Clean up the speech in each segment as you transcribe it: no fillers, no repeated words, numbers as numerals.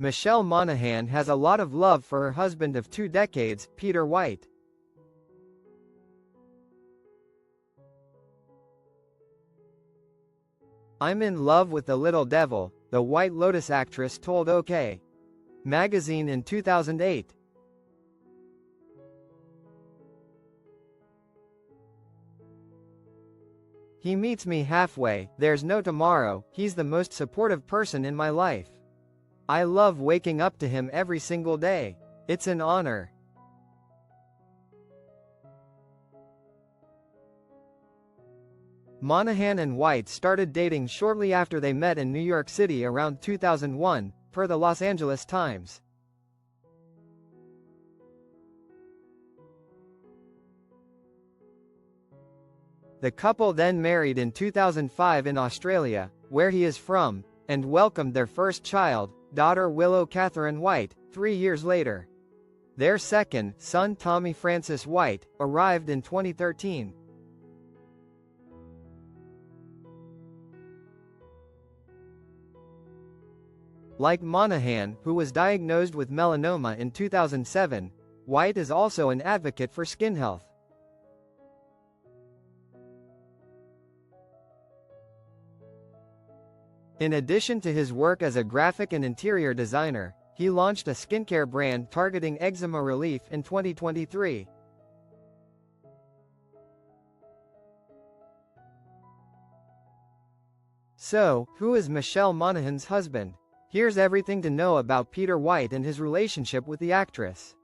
Michelle Monaghan has a lot of love for her husband of 2 decades, Peter White. "I'm in love with the little devil," the White Lotus actress told OK! Magazine in 2008. "He meets me halfway, there's no tomorrow, he's the most supportive person in my life. I love waking up to him every single day. It's an honor." Monaghan and White started dating shortly after they met in New York City around 2001, per the Los Angeles Times. The couple then married in 2005 in Australia, where he is from, and welcomed their first child, daughter Willow Catherine White, 3 years later. Their second son, Tommy Francis White, arrived in 2013. Like Monaghan, who was diagnosed with melanoma in 2007, White is also an advocate for skin health. In addition to his work as a graphic and interior designer, he launched a skincare brand targeting eczema relief in 2023. So, who is Michelle Monaghan's husband? Here's everything to know about Peter White and his relationship with the actress.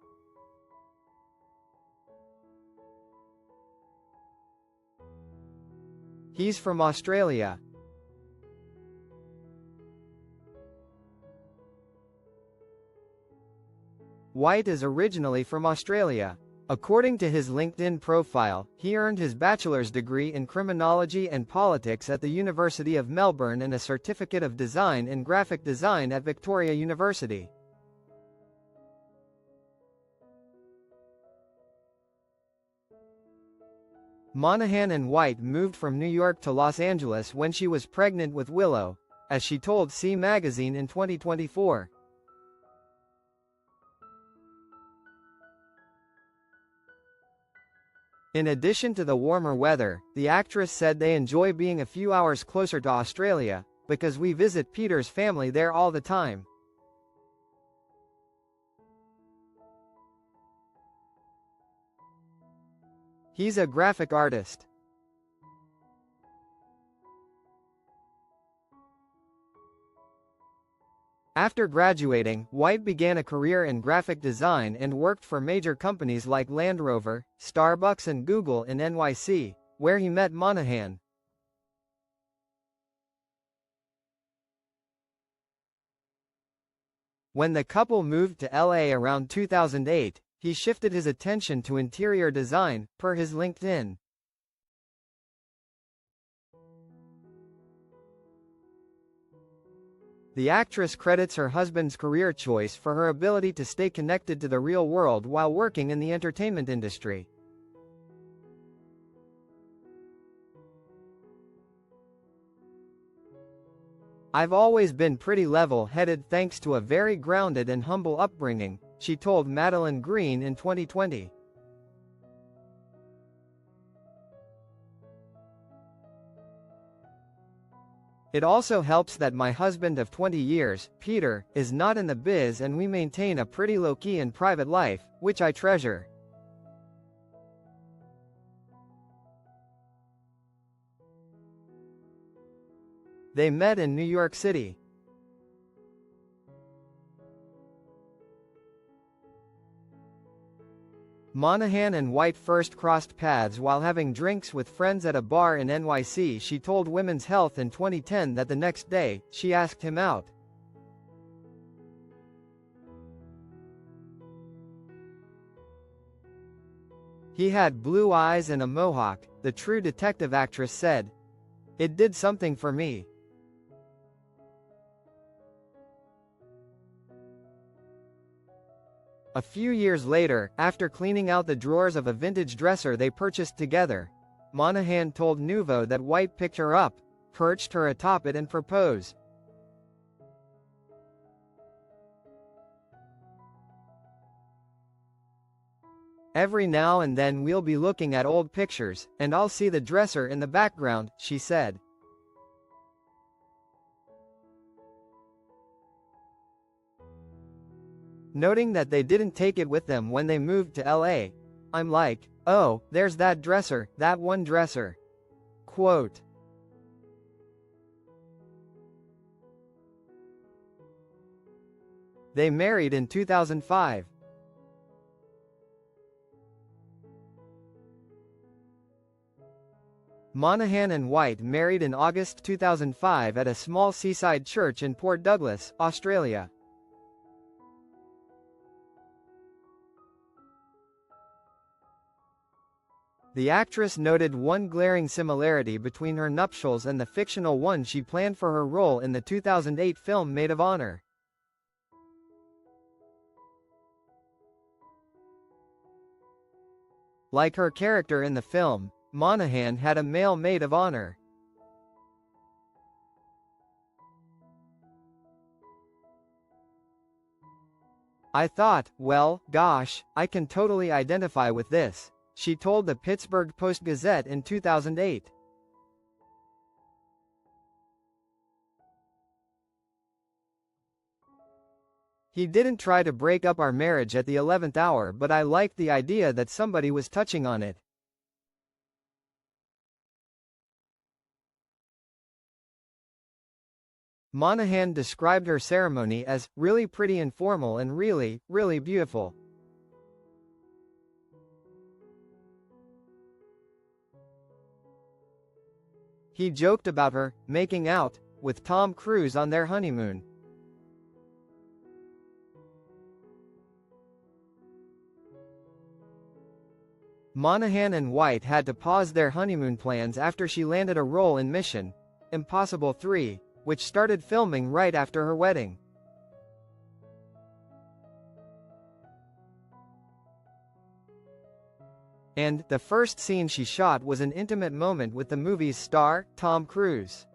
He's from Australia. White is originally from Australia. According to his LinkedIn profile, he earned his bachelor's degree in criminology and politics at the University of Melbourne and a certificate of design in graphic design at Victoria University. Monaghan and White moved from New York to Los Angeles when she was pregnant with Willow, as she told C Magazine in 2024. In addition to the warmer weather, the actress said they enjoy being a few hours closer to Australia, because we visit Peter's family there all the time. He's a graphic artist. After graduating, White began a career in graphic design and worked for major companies like Land Rover, Starbucks and Google in NYC, where he met Monaghan. When the couple moved to LA around 2008, he shifted his attention to interior design, per his LinkedIn. The actress credits her husband's career choice for her ability to stay connected to the real world while working in the entertainment industry. "I've always been pretty level-headed thanks to a very grounded and humble upbringing," she told Madeline Green in 2020. "It also helps that my husband of 20 years, Peter, is not in the biz and we maintain a pretty low-key and private life, which I treasure." They met in New York City. Monaghan and White first crossed paths while having drinks with friends at a bar in NYC. She told Women's Health in 2010 that the next day, she asked him out. "He had blue eyes and a mohawk," the True Detective actress said. "It did something for me." A few years later, after cleaning out the drawers of a vintage dresser they purchased together, Monaghan told Nouveau that White picked her up, perched her atop it and proposed. Every now and then we'll be looking at old pictures, and I'll see the dresser in the background, she said. Noting that they didn't take it with them when they moved to LA. I'm like, oh, there's that dresser, that one dresser. Quote. They married in 2005. Monaghan and White married in August 2005 at a small seaside church in Port Douglas, Australia. The actress noted one glaring similarity between her nuptials and the fictional one she planned for her role in the 2008 film Maid of Honor. Like her character in the film, Monaghan had a male maid of honor. I thought, well, gosh, I can totally identify with this, she told the Pittsburgh Post-Gazette in 2008. He didn't try to break up our marriage at the 11th hour, but I liked the idea that somebody was touching on it. Monaghan described her ceremony as really pretty and formal and really, really beautiful. He joked about her making out with Tom Cruise on their honeymoon. Monaghan and White had to pause their honeymoon plans after she landed a role in Mission Impossible 3, which started filming right after her wedding. And the first scene she shot was an intimate moment with the movie's star, Tom Cruise.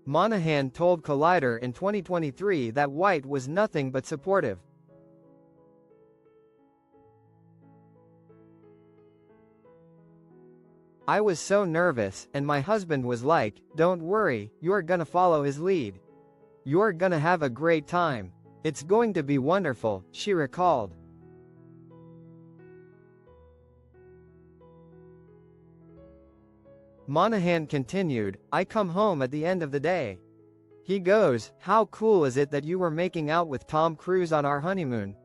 Monaghan told Collider in 2023 that White was nothing but supportive. I was so nervous, and my husband was like, don't worry, you're gonna follow his lead. You're gonna have a great time. It's going to be wonderful, she recalled. Monaghan continued, I come home at the end of the day. He goes, how cool is it that you were making out with Tom Cruise on our honeymoon?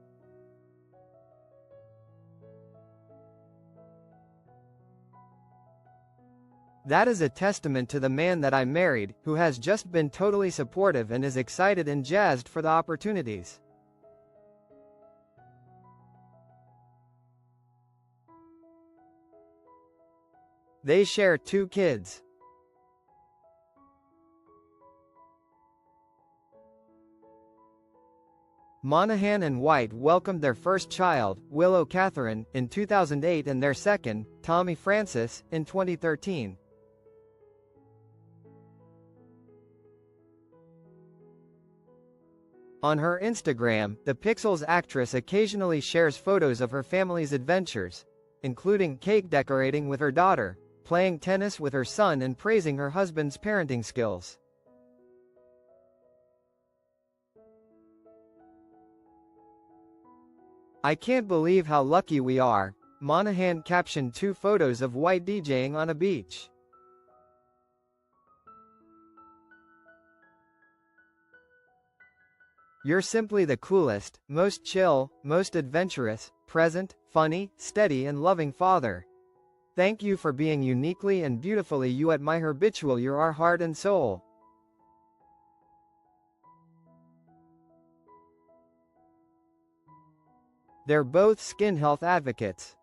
That is a testament to the man that I married, who has just been totally supportive and is excited and jazzed for the opportunities. They share 2 kids. Monaghan and White welcomed their first child, Willow Catherine, in 2008 and their second, Tommy Francis, in 2013. On her Instagram, the Pixels actress occasionally shares photos of her family's adventures, including cake decorating with her daughter, playing tennis with her son and praising her husband's parenting skills. I can't believe how lucky we are, Monaghan captioned 2 photos of White DJing on a beach. You're simply the coolest, most chill, most adventurous, present, funny, steady and loving father. Thank you for being uniquely and beautifully you at my habitual you're our heart and soul. They're both skin health advocates.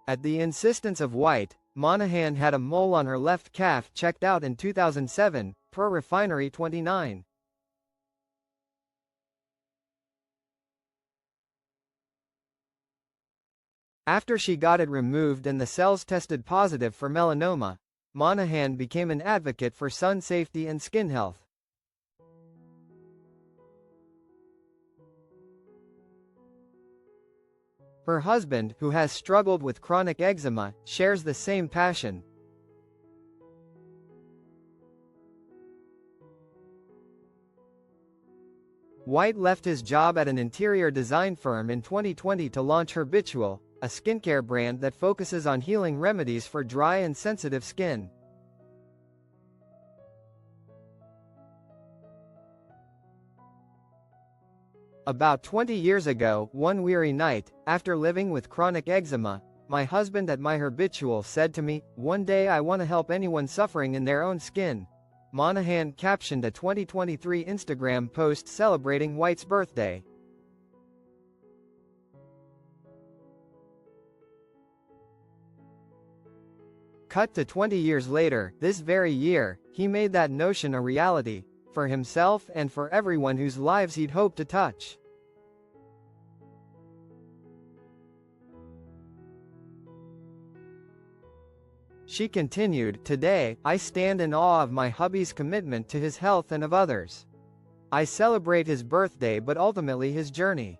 At the insistence of White, Monaghan had a mole on her left calf checked out in 2007, per Refinery29. After she got it removed and the cells tested positive for melanoma, Monaghan became an advocate for sun safety and skin health. Her husband, who has struggled with chronic eczema, shares the same passion. White left his job at an interior design firm in 2020 to launch Herbitual, a skincare brand that focuses on healing remedies for dry and sensitive skin. About 20 years ago, one weary night, after living with chronic eczema, my husband at my Herbitual said to me, "One day I want to help anyone suffering in their own skin." Monaghan captioned a 2023 Instagram post celebrating White's birthday. Cut to 20 years later, this very year, he made that notion a reality, for himself and for everyone whose lives he'd hoped to touch. She continued, "Today, I stand in awe of my hubby's commitment to his health and of others. I celebrate his birthday but ultimately his journey.